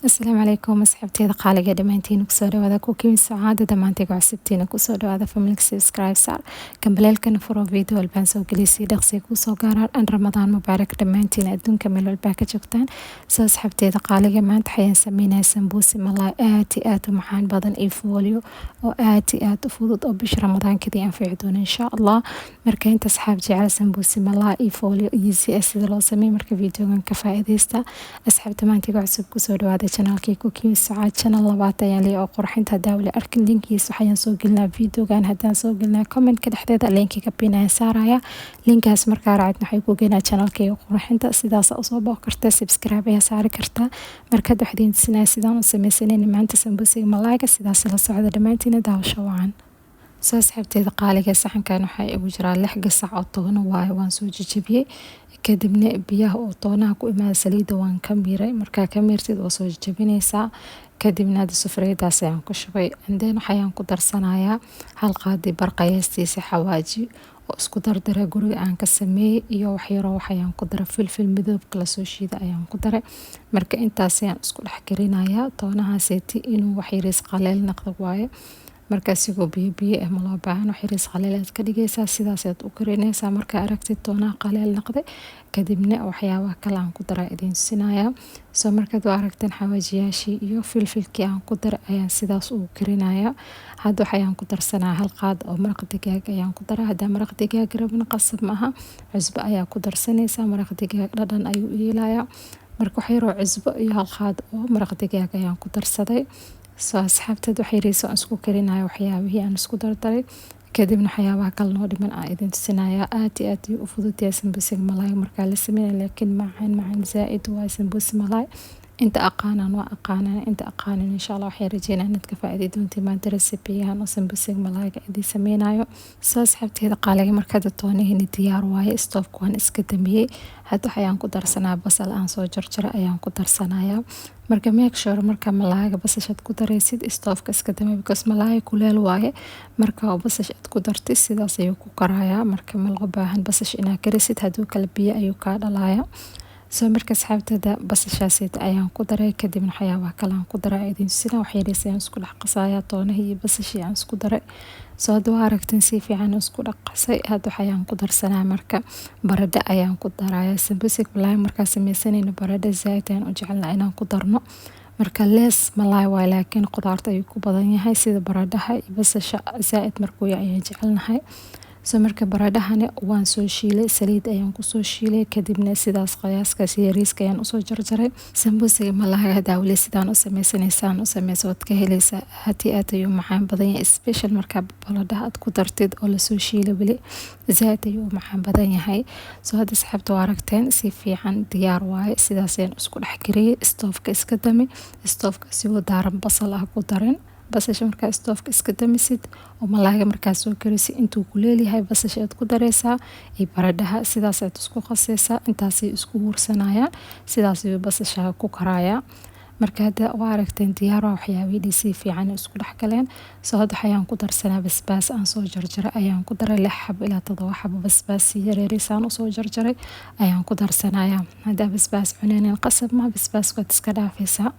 السلام عليكم asxaabteeda qaaliga dhamaantiin kusoo dhawaada cooking saacada dhamaanteed cusubtiina kusoo dhawaada family subscribe sar kambaleelkana furo video albaan soo galisay dhaqsi ku soo gaaraan an ramadaan mubaarak dhamaantiin adduunka meel walba ka joogtaan soo asxaabteeda qaaliga maanta waxaan sameynaa sambuus malay aad u macaan badan iyo folio oo aad u fudud oo bish ramadaan kadii anfici doona insha Allah marka inta asxaab jecel sambuus malay iyo folio easy sida loo sameeyo marka videogan ka faa'iideysta asxaabta maanta cusub kusoo dhawaada channelkii cooking saacad channel labaad ayaan leeyahay oo qurxinta daawle arkin linkiisa waxaan soo gelinaa videogan hadaan soo gelinaa comment ka dhexdeeda linkiga pinaya saaraya linkaas markaa raacid waxay ku geenaa channelkii qurxinta sidaas oo soo booq kartaa subscribe ayaa saari kartaa marka dhaxdiin sidaan u sameeyay maanta sambuusiga malayga sidaas la socda dhamaantiin daawasho wacan soo asxaabteeda qaaliga saxankan waxa ugu jira 6 gasac oo toona waan soo jajabiyay kadibna biyaha oo toonaha ku imaada saliida waan ka miiray marka ka miirtid oo soo jajabinaysa kadibna sufriyadaas ayaan ku shubay indeen waxaan ku darsanayaa hal qaadi barqaystiisa xawaaji oo isku dardara guriga aan ka sameeyay iyo wax yar oo waxaan ku daray filfil midabka la soo shiida ayaan ku daray marka intaas ayaan isku dhex karinayaa toonaha seeti inuu wax yar qaleel noqdo waaye markaas igu biyo ma loo baahan wax yar qaleel ka dhigaysaa sidaas aad u karinaysaa marka aragtid toonaha qaleel noqday kadibna waxyaabaha kale aan ku daray idin sinaya soo markaad aragteen xawaajiyaashii iyo filfilkii aan ku daray ayaan sidaas u karinaya hadda waxaan ku darsanaa hal qaad oo maraq digaag ayaan ku daraa hadda maraq digaag rabna qasab maaha cusbo ayaa ku darsanaysaa maraq digaag dhadhan ayuu yeelayaa marka wax yar oo cusbo iyo hal qaad oo maraq digaag ayaan ku darsaday soo asxaabteed waxay riiso isku karinayo waxyaabihii aan isku dardaray kadibna waxyaabaha kale noo dhiman aan idin tusinayaa aad u fududyahay sambuusiga malay marka la sameeyo laakiin macaan zaaid waa sambuus malay inta aqaanan waa aqaanan inta aqaanan insha Allah waxay rajeynaa inaad ka faa'iido doontiin maanta recipe-yahan oo sambuusiga malayga idin sameynayo soo asxaabteeda qaaliga marka toonihii diyaar waaye stove-ku waan iska damiyay hadda waxaan ku darsanaa basal aan soo jarjaray ayaan ku darsanayaa marka make sure marka malayga basashaad ku daraysid stove-ka iska dami because malayga kuleel waaye marka basash aad ku dartid sidaas ayuu ku karayaa marka ma loo baahan basash inaad karisid haduu kala biyo ayuu ka dhalayaa soo marka asxaabtada basashaasida ayaan ku daray kadibna waxyaabaha kale aan ku daray idin sida wax yar isku dhex qasayaa toonaha iyo basashii aan isku daray soo hadda aragteen si fiican isku dhex qasay hadda waxaan ku darsanaa marka baradho ayaan ku darayaa sambuusiga malay marka sameeysanayna baradho zaaid ayaan u jecelnahay inaan ku darno marka lees malay waa laakiin qudaarta ayuu ku badan yahay sida baradhaha iyo basasha zaaid markuu ayaan jecelnahay soo marka baradhahana waan soo shiilay saliid ayaan ku soo shiilay kadibna sidaas qiyaaskaas yariiska ayaan usoo jarjaray sambuusiga malaga daawle sidaan u sameysanaysaan u sameysad ka helaysa aad ayuu macaan badan yahay special marka baradhaha aad ku dartid oo la soo shiilay wali zaaid ayuu macaan badan yahay soo hadda asxaabta aragteen si fiican diyaar waaye sidaas ayaan isku dhex kariyay stove-ka iska dami stove-ka sidoo daaran basal ah ku darin basasha marka stove-ka iska damisid oo malayga marka soo karisid intuu ku leeyahay basasha aad ku dareysaa iyo baradhaha sidaas aad isku qasaysaa intaas ay isku hursanayaan sidaas ay basasha ku karaya marka hadda waa aragteen diyaar ah waxyaabihii si fiican isku dhex galeen soo hadda waxaan ku darsanaa basbaas aan soo jarjaray ayaan ku daray 6 xabo ilaa 7 xabo basbaas yareerisaan u soo jarjaray ayaan ku darsanayaa hadda basbaas cuneen qasab ma basbaas waad iska dhaafaysaa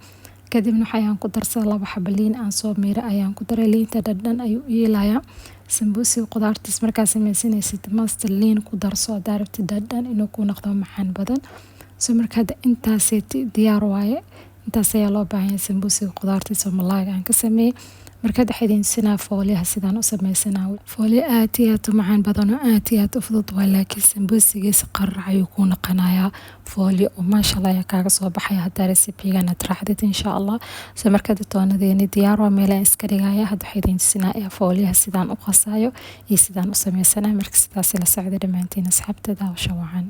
kadibna waxaan ku darsaday 2 xabo liin aan soo miiray ayaan ku daray liinta dhadhan ayuu yeelayaa sambuusiga qudaartiis markaa sameysanaysid master liin ku darso daarabti dhadhan inuu ku noqdo macaan badan soo markaa intaas diyaar waaye intaas ayaa loo baahan yahay sambuusiga qudaartiis oo malayga aan ka sameeyay marka dhaxdiin sinaa fooliyaha sidaan u sameysanaa fooliya aad u macaan badan oo aad u fudud waa laakiin sambuusigiisa qarrac ayuu ku noqonayaa fooliya oo maasha Allah ayaa kaaga soo baxaya hadda recipe-gan aad raacdid insha Allah soo marka toonadeeni diyaar waa meel iska dhigaya hadda dhaxdiin sinaa fooliyaha sidaan u qasayo iyo sidaan u sameysanaa marka sidaas la socda dhamaantiin asxaabtada wacan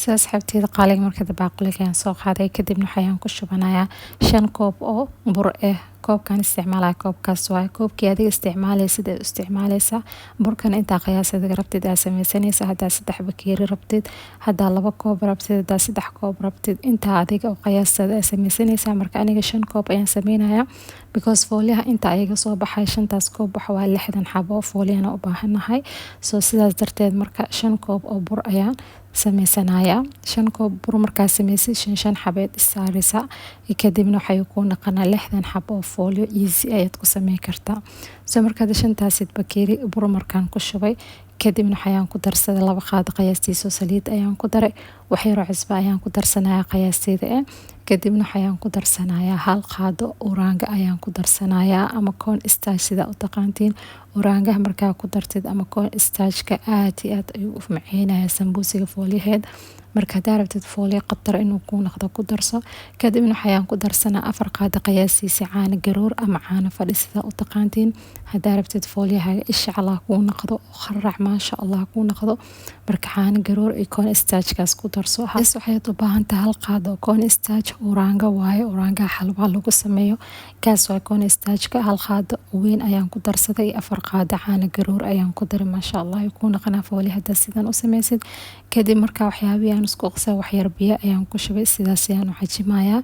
saas xabtida qaaliga marka baaqliga aan soo qaaday kadibna waxaan ku shubanayaa 5 koob oo bur koobkan isticmaalaya koobkaas waaye koobkii adiga isticmaalaysid ee isticmaalaysaa burkan intaa qiyaasada rabtid aa sameysanaysa hadaa 3 bakeeri rabtid hadaa 2 koob rabtid hadaa 3 koob rabtid intaa adiga oo qiyaasada aa sameysanaysa marka aniga 5 koob ayaan sameynaya because fooliyaha inta ayaga soo baxay 5taas koob waxa waa 60 xabo fooliyana u baahanahay soo sidaas darteed marka 5 koob oo bur ayaan sameysanaya 5 koob bur markaa sameysid 5 xabeed isaarisa kadibna waxay ku noqonaa 60 xabo oo fooliyo easy ayaad ku sameyn kartaa soo markaa 5taas bakeeri bur markaan ku shubay kadibna waxaan ku darsaday 2 qaad qiyaastiisa saliid ayaan ku daray wax yar oo cusbo ayaan ku darsanaya qiyaasteeda kadibna waxaan ku darsanayaa 1 qaado orange ayaan ku darsanayaa ama corn starch sida u taqaantiin orange markaa ku dartid ama corn starch-ka aad iyo aad ayuu u macaaneeyaa sambuusiga fooliyaheed marka hadaa rabtid fooliyo qatar inuu ku noqdo ku darso kadibna waxaan ku darsanaa 4 qaado qiyaastiisa caano garoor ama caano fadhi sida u taqaantiin hadaa rabtid fooliyaha insha Allah ku noqdo kharac ma sha Allah ku noqdo marka caano garoor iyo corn starch-kaas ku darso waxaad u baahan tahay 1 qaado corn starch orange waaye orange xalwa lagu sameeyo kaas waa corn starch-ka 1 qaado weyn ayaan ku darsaday 4 qaado caano garoor ayaan ku daray ma sha Allah ku noqonaa fooliyaha hadaa sidan u sameysid kadib marka waxyaabiyan isku qasay wax yar biyo ayaan ku shubay sidaas ayaan u xajimayaa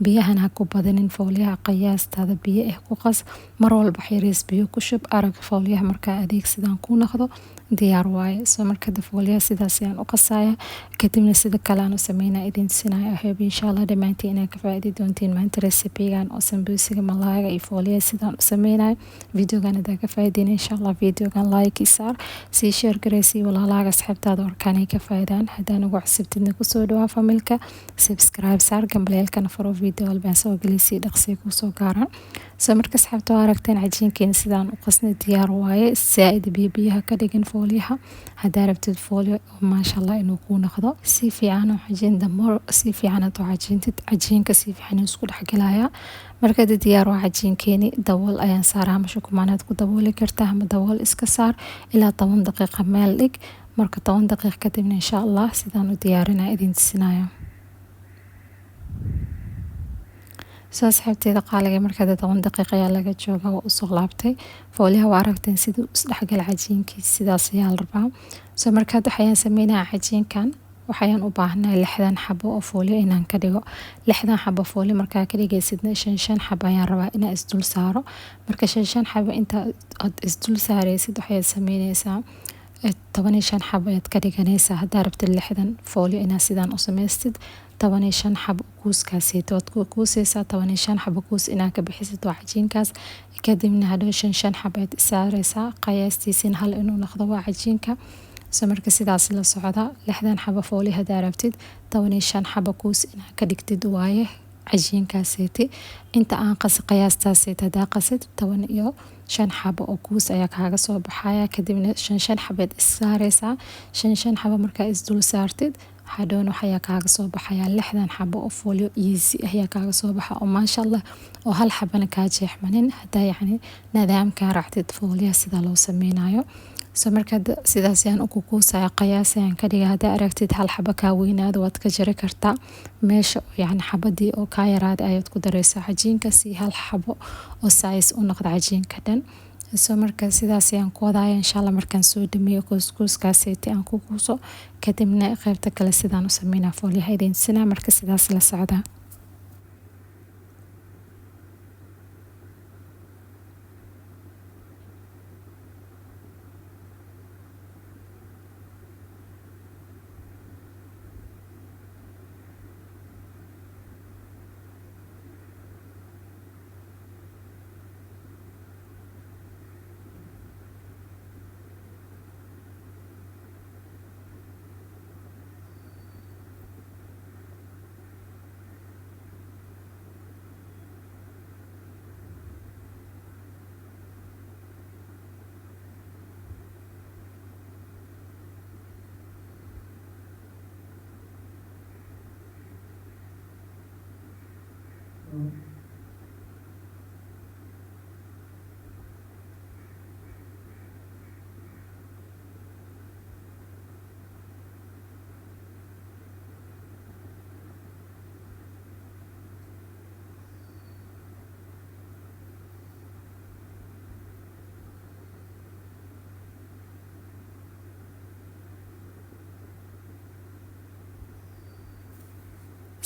biyahan ha ku badanin fooliyaha qiyaastada biyo ku qas mar walba xiriis biyo ku shub arag fooliyaha marka adeegsadaan ku noqdo diyaar waaye soo marka fooliyaha sidaas ayaan u qasaya kadibna sida kale aan u sameynaa idin sinaya ahab insha Allah dhamaantiin inaad ka faa'iidi doontiin maanta recipe-gan oo sambuusiga malaaga iyo fooliyaha sidaan u sameynaa videogan aad ka faa'iideen insha Allah videogan like isaar si share gareysii walaalaaga asxaabtaada orkaan ka faa'iidaan hadaan ugu cusubtidna ku soo dhawaa familka subscribe saar gambaleelkana furo video walba soo galisii dhaqsi ku soo gaaran soo marka asxaabta aragteen cajiinkeena sidaan u qasnay diyaar waaye saaid biyaha ka dhigan fooliyaha hadaa rabtid fooliyo ma sha Allah inuu ku noqdo si fiican oo cajiin damor si fiican oo cajiintid cajiinka si fiican isku dhaxgalaya marka diyaar waa cajiinkeeni dabool ayaan saaraa masha kumaanaad ku dabooli kartaa ama dabool iska saar ilaa 10 daqiiqo meel dhig marka 10 daqiiqo kadibna insha Allah sidaan u diyaarinaa idin tusinayo soo asxaabteeda qaaliga marka 10 daqiiqo ayaa laga joogaa oo soo laabtay fooliyaha waa aragteen siduu isdhexgal cajiinkiisa sidaas ayaa la rabaa soo marka waxaan sameynaa cajiinkan waxaan u baahanahay 60 xabo oo fooliyo inaan ka dhigo 60 xabo fooliyo marka ka dhigaysidna 5 xabo ayaan rabaa inaan isdul saaro marka 5 xabo inta aad isdul saaraysid waxaad sameynaysaa 15 xabo aad ka dhiganaysaa hadaa rabtid 60 fooliyo inaad sidaan u sameystid 15 xabo kuuskaasito aad ku kuusaysaa 15 xabo kuus inaad ka bixisid waa cajiinkaas kadibna hadhow 5 xabo aad saaraysaa qiyaastiisa hal inuu noqdo waa cajiinka soo marka sidaas la socda 60 xabo fooliyo hadaa rabtid 15 xabo kuus inaad ka dhigtid waaye cajiinkaasiti inta aan qas qiyaastaas hadaa qasid 15 xabo oo kuus ayaa kaaga soo baxaya kadibna 5 xabeed saaraysaa 5 xabo marka isdul saartid hadhown waxaa kaaga soo baxaya 60 xabo oo fooliyo easy ayaa kaaga soo baxa oo ma sha Allah oo hal xabana ka jeexmanin hadaa yacni nidaamka raactid fooliyaha sida loo sameynayo soo marka sidaas ayaan u kuusaya qiyaas ayaan ka dhigaa hadaa aragtid hal xabo ka weynaado waad ka jari kartaa meesha yacni xabadii oo ka yaraad ayaad ku daraysaa cajiinka si hal xabo oo size u noqdo cajiinka dhan soo marka sidaas ayaan ku wadaya insha Allah markaan soo dhameeyo kuuskaasiti aan ku kuuso kadibna qaybta kale sidaan u sameynaa fooliyaha idin sinaa marka sidaas la socda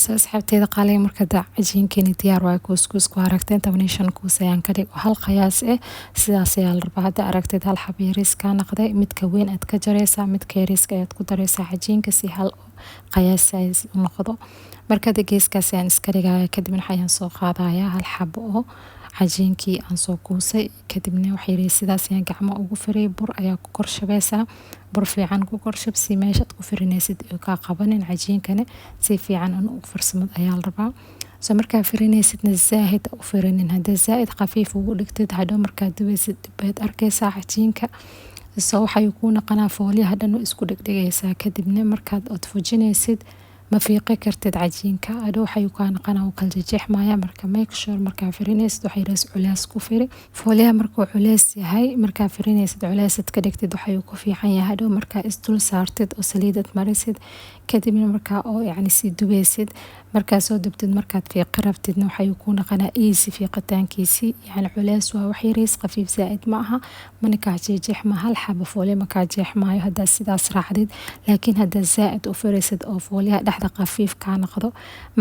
soo asxaabteeda qaaliga marka cajiinkeeni diyaar waa kuuskuus ku aragteen 15 kuus ayaan ka dhig hal qiyaas sidaas ayaa la rabaa hadda aragteed hal xab yariis ka noqday midka weyn aad ka jaraysaa midka yariiska aad ku daraysaa cajiinka si hal qiyaas ay u noqdo marka geeskaas ayaan iska dhigaya kadibna waxaan soo qaadayaa hal xab oo cajiinkii aan soo kuusay kadibna waxay yiri sidaas ayaan gacmo ugu firay bur ayaa ku korshabaysaa bur fiican ku korshab si meeshaad ku firinaysid oo ka qabanin cajiinkana si fiican u farsamad ayaa la rabaa soo markaa firinaysidna zaahid u firinin hadda zaahid khafiif ugu dhigtid hadhow markaa dubaysid baad arkaysaa cajiinka soo waxay ku noqonaa fooliyaha dhan isku dhigdhigaysaa kadibna markaad od fujinaysid ma fiiqi kartid cajiinka adoo waxay ku noqonaa oo kala jeexmaya marka make sure marka firinaysid waxay raas culays ku firi fooliyaha markuu culays yahay marka firinaysid culaysad ka dhigtid waxay ku fiican yahay adoo marka isdul saartid oo saliidad marisid kadibna marka oo yacni si dubaysid marka soo dubtid markaad fiiqi rabtidna waxay ku noqonaa easy fiiqitaankiisi yani culays waa wax yariis khafiif zaid ma aha mana ka jeexma hal xabo fooliya ma ka jeexmaayo hadda sidaas raacdid laakiin hadda zaid u firisid oo fooliyaha dhexda khafiif ka noqdo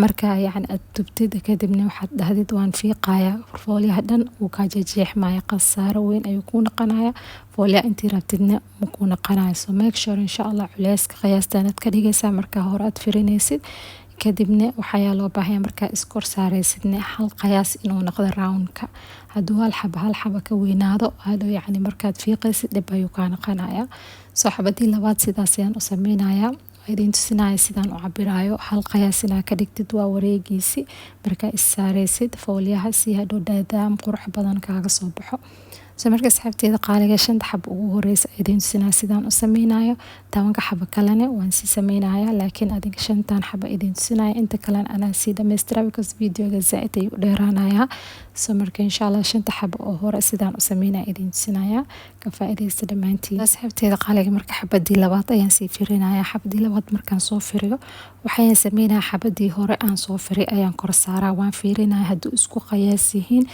marka yani aad dubtid kadibna waxaad dhahdid waan fiiqaya fooliyaha dhan uu ka jeexmaya qasaaro weyn ayuu ku noqonaya fooliyaha intii rabtidna ma ku noqonayo so make sure insha Allah culayska qiyaastan aad ka dhigaysaa marka hore aad firinaysid kadibna waxaa loo baahan marka iskor saaraysidna hal qiyaas inuu noqdo roundka haduu hal xaba ka weynaado hadoo yani markaad fiiqaysid dib ayuu ka noqonaya soo xabadii labaad sidaas ayaan u sameynaya idin tusinaya sidaan u cabirayo hal qiyaas inaa ka dhigtid waa wareegiisi marka is saaraysid fooliyaha si hadoo daadaam qurux badan kaaga soo baxo soo marka asxaabteeda qaaliga 5 xab ugu horeysa idin tusinaa sidaan u sameynayo 10 xab kalena waan si sameynaya laakiin adiga 5 xab idin tusinaya inta kale ana si dhameystira because videoga zaid ay u dheeraanaya soo marka insha Allah 5 xab oo hore sidaan u sameynaa idin tusinaya ka faa'iideysta dhamaantiin asxaabteeda qaaliga marka xabadii labaad ayaan si firinaya xabadii labaad markaan soo firiyo waxaan sameynaa xabadii hore aan soo firay ayaan kor saaraa waan fiirinaa haduu isku qiyaas yihiin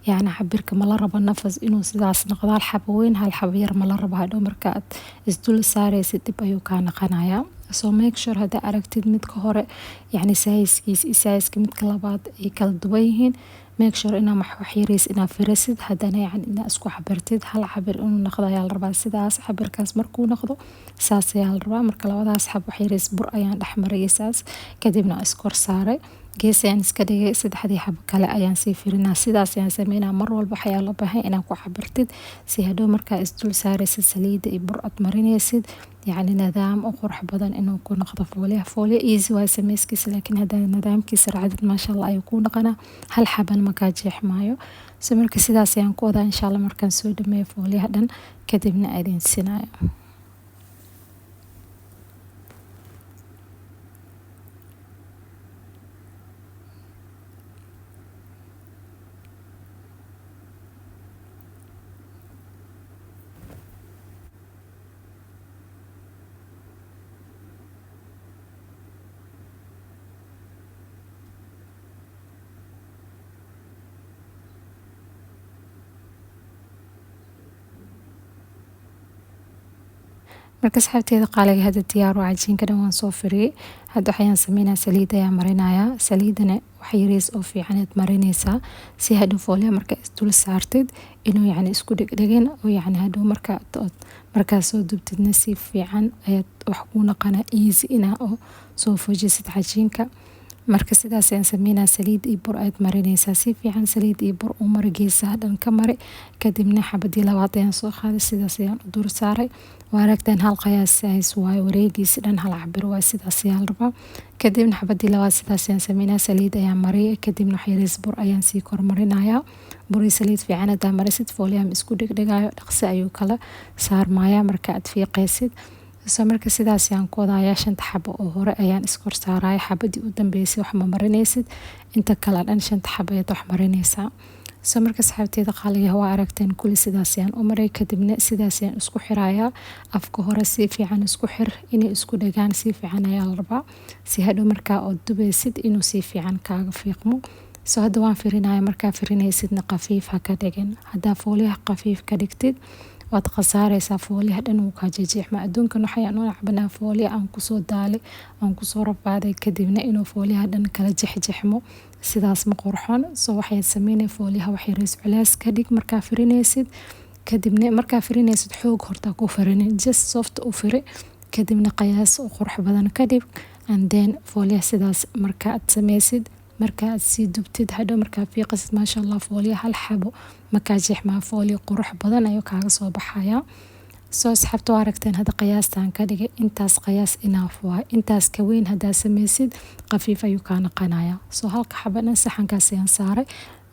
yani cabirka ma la rabo nafas inuu sidaas noqdo hal xabo weyn hal xabo yar ma la rabo hadhow markaad isdul saaraysid dib ayuu ka noqonaya so make sure hada aragtid midka hore yani size midka labaad ay kala duwan yihiin make sure inaa wax yariis inaa firisid hadana yani inaa isku cabirtid hal cabir inuu noqdo ayaa la rabaa sidaas cabirkaas markuu noqdo saas ayaa la rabaa marka labadaas xab wax yariis bur ayaan dhex mariyay saas kadibna iskor saaray gees ayaan iska dhigay saddexdii xab kale ayaan sii firinaa sidaas ayaan sameynaa mar walba waxaa loo baahan inaa ku cabirtid si hadhow markaa isdul saaraysid saliida iyo bur aad marinaysid يعني نظام وقرح بدن إنه يكون نقطة فوليا إيزي وهي سميسكيس لكن هذا النظام كيس رعدت ما شاء الله يكون قنا هل حبا مكاجيح مايو سمرك سيدا سيانكو إن شاء الله مركان سود مي فوليا هدن كدبنا أيدين سينايو marka asxaabteeda qaaliga hada diyaar waa cajiinka dhan waan soo firiyay hadda waxaan sameynaa saliid ayaan marinaya saliidana wax yariis oo fiican aad marinaysaa si hadhow fooliya marka isdul saartid inuu yani isku dhigdhigin oo yani hadhow markaa soo dubtidna si fiican ayaad wax ku noqonaa easy inaa oo soo fujisid cajiinka marka sidaas ayaan sameynaa saliid iyo bur aad marinaysaa si fiican saliid iyo bur u mari geesaha dhan ka mari kadibna xabadii labaad ayaan soo qaaday sidaas ayaan u dur saaray waa aragteen hal qiyaas size waaye wareegiisa dhan hal cabir waa sidaas ayaa la rabaa kadibna xabadii labaad sidaas ayaan sameynaa saliid ayaan mariyay kadibna wax yariis bur ayaan sii kor marinayaa buri saliid fiican hadaa marisid fooliyaha isku dhigdhigayo dhaqsi ayuu kala saarmaya marka aad fiiqaysid soo marka sidaas ayaan ku wadaaya 5 xabo oo hore ayaan iskor saaraya xabadii u dambeysay wax ma marinaysid inta kale dhan 5 xabo ayaad wax marinaysaa soo marka asxaabteeda qaaliga waa aragteen kulli sidaas ayaan u maray kadibna sidaas ayaan isku xirayaa afka hore si fiican isku xir inay isku dhagaan si fiican ayaa la rabaa si hadhow markaa oo dubaysid inuu si fiican kaaga fiiqmo soo hadda waan firinaya markaa firinaysidna khafiif ha ka dhigin haddaa fooliyaha khafiif ka dhigtid waad khasaaraysaa fooliyaha dhan wuu kaa jeexjeexmaa. Adduunkan waxaan u nacbanaa fooliya aan kusoo daalay aan kusoo rabaaday kadibna inuu fooliyaha dhan kala jeexjeexmo sidaas ma qurxoon. soo waxay sameynay fooliyaha waxay rees culays ka dhig markaa firinaysid kadibna markaa firinaysid xoog horta ku firinin just soft u firi kadibna qiyaas u qurux badan ka dhig and then fooliyaha sidaas marka aad sameysid marka aad sii dubtid hadhow markaa fiiqisid maasha Allah fooliyaha hal xabo markaa jeexmaa fooliya qurux badan ayuu kaaga soo baxayaa. soo asxaabta waa aragteen hadda qiyaastaan ka dhigay intaas qiyaas enough waay intaas ka weyn haddaa sameysid qafiif ayuu kaa noqonayaa. soo halka xabana saxankaas ayaan saaray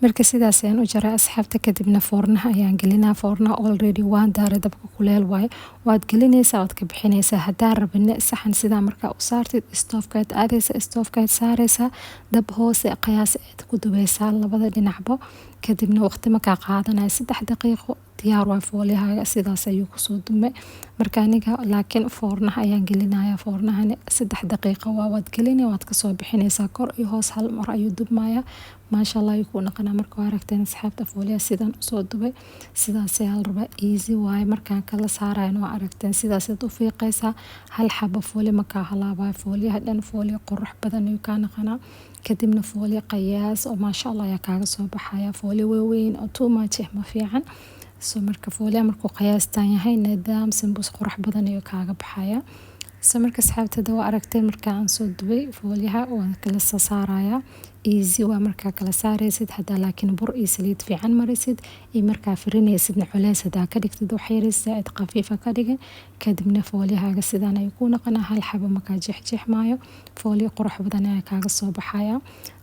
marka sidaas ayaan u jaray asxaabta kadibna foornaha ayaan gelinaa. foornaha already waan daaray dabka kuleel waaye waad gelinaysaa waad ka bixinaysaa haddaa rabine saxan sidaa markaa u saartid stoofkaad aadaysa stoofkaad saaraysaa dab hoose qiyaas aad ku dubaysaa labada dhinacba kadibna waqti markaa qaadanaya 3 daqiiqo diyaar waa fooliyahaaga sidaas ayuu kusoo dumay. marka aniga laakiin foornaha ayaan gelinaya foornahani 3 daqiiqo waad gelinay waad kasoo bixinaysaa kor iyo hoos hal mar ayuu dubmaya maasha Allah ayuu ku noqonaa. marka waa aragteen asxaabta fooliyaha sidaan usoo dubay sidaas ayaa la rabaa easy waaye markaan kala saarayna waa aragteen sidaas aad u fiiqaysaa hal xabo fooliya markaa halaabaya fooliyaha dhan fooliya qurux badan ayuu kaa noqonaa kadibna fooliya qiyaas oo maasha Allah ayaa kaaga soo baxaya fooliya waaweyn oo too much ma fiican. soo marka fooliyaha markuu qiyaastaan yahay nidaam sanbuus qurux badan ayuu kaaga baxaya. soo marka asxaabtada waa aragteen markaa aan soo dubay fooliyaha waan kala saaraya easy waa markaa kala saaraysid haddaa laakiin bur iyo saliid fiican marisid iyo markaa firinaysidna culays haddaa ka dhigtid wax yaris zaaid khafiifa ka dhigin kadibna fooliyahaaga sidaan ayuu ku noqonaa hal xabo markaa jeexjeexmaayo fooliya qurux badan ayaa kaaga soo baxaya.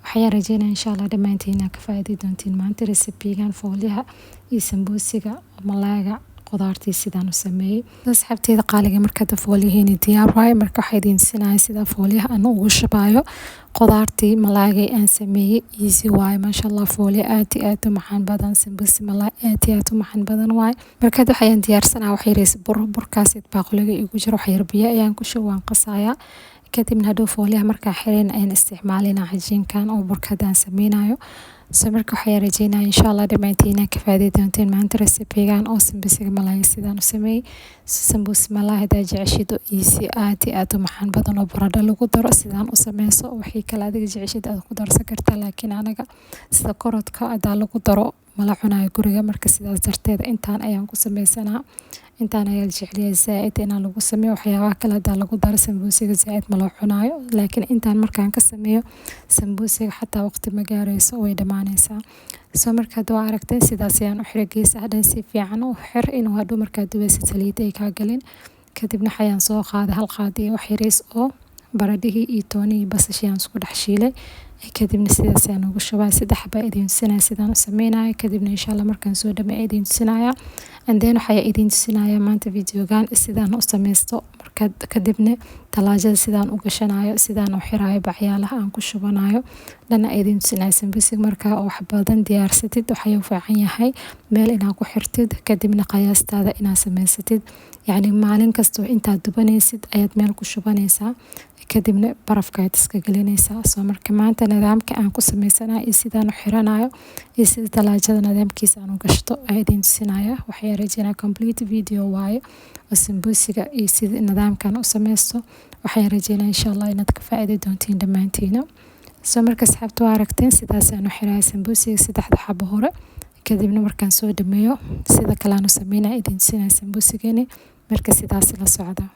waxaan rajeynaa insha Allah dhammaantiin ka faa'iidi doontiin maanta recipe-gan fooliyaha iyo sambuusiga malaaga qudaartii sidaan u sameeyay. asxaabteeda qaaliga marka fooliyihiin diyaar waay marka waxay idin sinaa sida fooliyaha aan ugu shabayo qudaartii malaagay aan sameeyay easy waay maasha Allah fooliya aad u macaan badan sambuusi malaay aad u macaan badan waay. marka waxaan diyaarsanaa wax yaris burkaas baaqliga igu jiro wax yar biyo ayaan ku shubaan qasaaya kadibna hadhow fooliyaha markaa xireen ayaan isticmaalinaa cajiinkan oo burkadaan sameynayo. soo marka waxaan rajeynaa insha Allah dhammaantiin ka faa'iidi doontiin maanta recipe-gan oo sambuusiga malaay sidaan u sameeyay. sambuusi malaay hadaa jeceshid oo easy aad u macaan badan oo baradho lagu daro sidaan u sameyso wixii kale adiga jeceshid aad ku darsan kartaa laakiin anaga sida korodka hadaa lagu daro mala cunayo guriga marka sidaas darteed intaan ayaan ku sameysanaa intaan ayaa jeceliyaa zaaid inaan lagu sameeyo waxyaabaha kale hadaa lagu daro sambuusiga zaaid ma loo cunayo laakiin intaan markaan ka sameeyo sambuusiga xataa waqti ma gaarayso way dhamaanaysaa. soo marka waa aragteen sidaas ayaan u xiray geesaha dhan si fiican u xir inuu hadhow markaa dubaysid saliid ay kaa galin kadibna waxaan soo qaaday hal qaado iyo wax yaris oo baradhihii iyo toonii basashiyan isku dhex shiilay kadibna sidaas ayaan ugu shubay 3 xabo idin sinaa sidaan u sameynayo kadibna insha Allah markaan soo dhameeyo idin sinaya and then waxay idin sinaya maanta videogan sidaan u sameysto marka kadibna talaajada sidaan u gashanayo sidaan u xirayo bacyaalaha aan ku shubanayo dana idin sinaa sambuusiga marka wax badan diyaarsatid waxay u fiican yahay meel inaad ku xirtid kadibna qiyaastada inaad sameysatid yani maalin kasto intaad dubanaysid ayaad meel ku shubanaysaa kadibna barafka aad iska gelinaysaa. soo marka maanta nidaamka aan ku sameysanayo iyo sidaan u xiranayo iyo sida talaajada nidaamkiisa aan u gashto ayaan idin tusinaya waxaan rajeynaa complete video waaye oo sambuusiga iyo sida nidaamkan u sameysto waxaan rajeynaa insha Allah inaad ka faa'iidi doontiin dhammaantiin. soo marka asxaabtu waa aragteen sidaas aan u xiray sambuusiga 3 xabo hore kadibna markaan soo dhameeyo sida kale aan u sameynaa idin tusinaa sambuusigani marka sidaas la socda.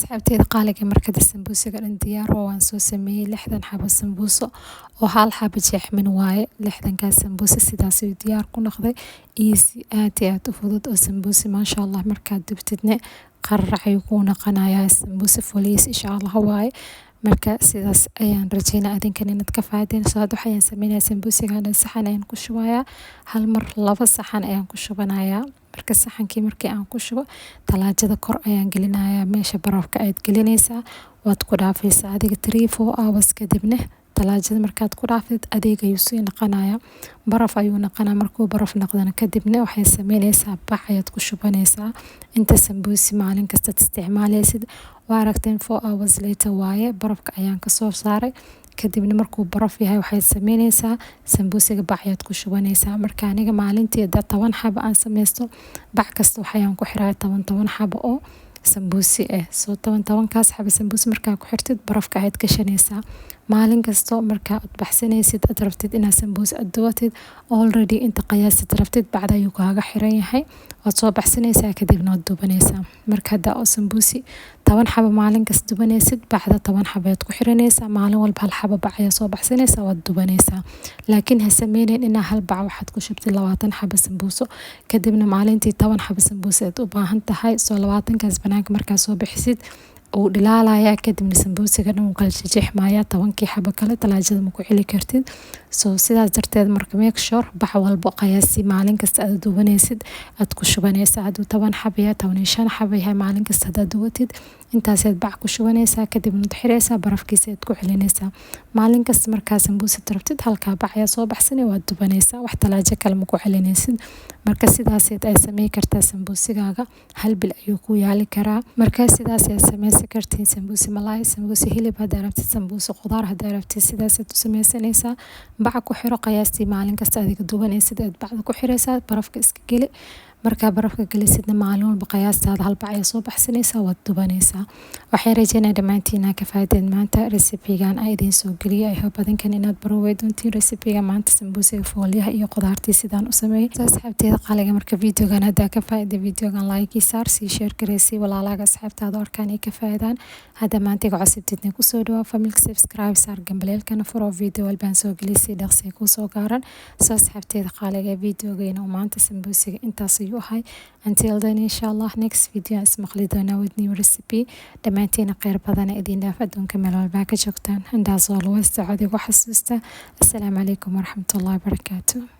asxaabteeda qaaliga markada sambuusiga dhan diyaar oo waan soo sameeyay 60 xabo sambuuso oo hal xabo jeexmin waaye 60kaas sambuuso sidaas ayuu diyaar ku noqday easy aad u fudud oo sambuusi maasha Allah markaad dubtidne qarrac ayuu ku noqonayaa sambuusi foliis insha Allah waaye marka sidaas ayaan rajeynaa adinkan inaad ka faa'iideen soo waxaan sameeynaa sambuusiga saxan ayaan ku shubayaa hal mar 2 saxan ayaan ku shubanayaa marka saxankii markii aan ku shubo talaajada kor ayaan gelinayaa meesha barafka aad gelinaysaa waad ku dhaafaysaa adiga 3-4 hours kadibna talaajada markaad ku dhaaftid adeeg ayuu sii noqonayaa baraf ayuu noqonaa markuu baraf noqdana kadibna waxay sameynaysaa bac ayaad ku shubanaysaa inta sambuusi maalin kasta isticmaalaysid waa aragteen 4 hours later waaye barafka ayaan ka soo saaray kadibna markuu baraf yahay waxay sameynaysaa sambuusiga bac ayaad ku shubanaysaa marka aniga maalintii 10 xabo aan sameysto bac kasta waxaan ku xiraa 10 xabo oo sambuusi soo 10 kaas xabo sambuusi markaa ku xirtid barafka ayaad gashanaysaa maalin kasto markaa aad baxsanaysid aad rabtid inaad sambuusi aad dubatid already inta qiyaastid rabtid bacda ayuu kaaga xiran yahay waad soo baxsanaysaa kadibna waad dubanaysaa marka hadda oo sambuusi 10 xabo maalin kasta dubanaysid bacda 10 xabo aad ku xiranaysaa maalin walba hal xabo bac ayaa soo baxsanaysaa waad dubanaysaa laakiin ha sameeynin in hal bac waxaad ku shubtid 20 xabo sambuuso kadibna maalintii 10 xabo sambuusi aad u baahan tahay soo 20 kaas banaanka markaa soo bixisid uu dhilaalaya kadibna sambuusiga dhan uu kala jeexmaya 10 xabo kale talaajada ma ku xili kartid soo sidaas darteed marka make sure bax walba qiyaasi maalin kasta aad dubanaysid aad ku shubanaysaa haduu 10 xabo ya 15 xabo yahay maalin kasta aad dubatid intaas aad bac ku shubanaysaa kadibna u xiraysaa barafkiisa aad ku xilinaysaa maalin kasta markaa sambuusi rabtid halka bac ayaa soo baxsanay waad dubanaysaa wax talaajo kale ma ku xilinaysid marka sidaas ay sameey kartaa sambuusigaaga hal bil ayuu ku yaali karaa marka sidaas ay sameeysan kartiin sambuusi malaay sambuusi hilib hadaa rabtid sambuusi khudaar hadaa rabtid sidaas aad u sameeysanaysaa bac ku xiro qiyaastii maalin kasta adiga dubanaysid aad bacda ku xiraysaa barafka iska geli marka barafka galisidna maalin walba qiyaastaada hal bac ayaa soo baxsanaysaa waad dubanaysaa waxaan rajeynayaa dhamaantiin ka faa'iideen maanta recipe-gan ay idin soo geliyay ay badankan inaad baroweyd doontiin recipe-ga maanta sambuusiga fooliyaha iyo khudaartii sidaan u sameeyay asxaabteeda qaaliga marka video-gan hadaa ka faa'iiday video-gan like saar si share gareysay walaalaaga asxaabtaada arkaan ay ka faa'iidaan hada maanta iga cusubtidna ku soo dhawaad family subscribe saar gambaleelkana furo video walbaan soo gelisay dhaqsi ku soo gaaran asxaabteeda qaaliga video-geena maanta sambuusiga intaas hay until then inshallah next video ismaqli doona with new recipe dhamaantiin khayr badan idin dhaaf adduunka meel walba ka joogtaan and as always saacadiga xasuusta assalaamu calaykum waraxmatullaahi wabarakaatuh